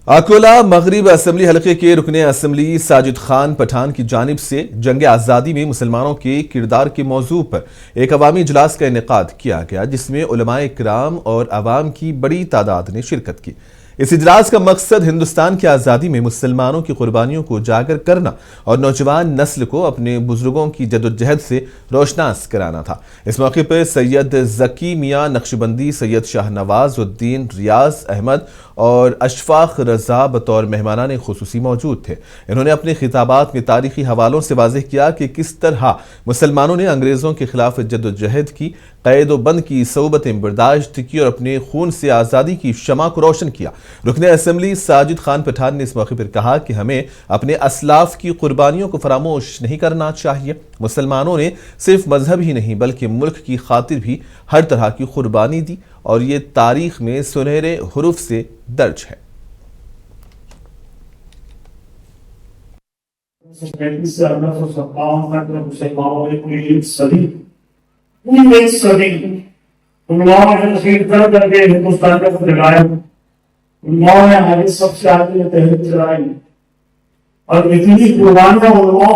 اکولہ مغرب اسمبلی حلقے کے رکن اسمبلی ساجد خان پٹھان کی جانب سے جنگ آزادی میں مسلمانوں کے کردار کے موضوع پر ایک عوامی اجلاس کا انعقاد کیا گیا، جس میں علماء کرام اور عوام کی بڑی تعداد نے شرکت کی۔ اس اجلاس کا مقصد ہندوستان کی آزادی میں مسلمانوں کی قربانیوں کو اجاگر کرنا اور نوجوان نسل کو اپنے بزرگوں کی جدوجہد سے روشناس کرانا تھا۔ اس موقع پر سید ذکی میاں نقشبندی، سید شاہ نواز الدین ریاض احمد اور اشفاق رضا بطور مہمانان خصوصی موجود تھے۔ انہوں نے اپنے خطابات میں تاریخی حوالوں سے واضح کیا کہ کس طرح مسلمانوں نے انگریزوں کے خلاف جدوجہد کی، قید و بند کی صعوبتیں برداشت کی اور اپنے خون سے آزادی کی شمع کو روشن کیا۔ رکن اسمبلی ساجد خان پٹھان نے اس موقع پر کہا کہ ہمیں اپنے اسلاف کی قربانیوں کو فراموش نہیں کرنا چاہیے۔ مسلمانوں نے صرف مذہب ہی نہیں بلکہ ملک کی خاطر بھی ہر طرح کی قربانی دی اور یہ تاریخ میں سنہرے حروف سے درج ہے۔ علماء نے ہماری سب سے آگے تحریک چلائی اور اتنی قربانیاں علماء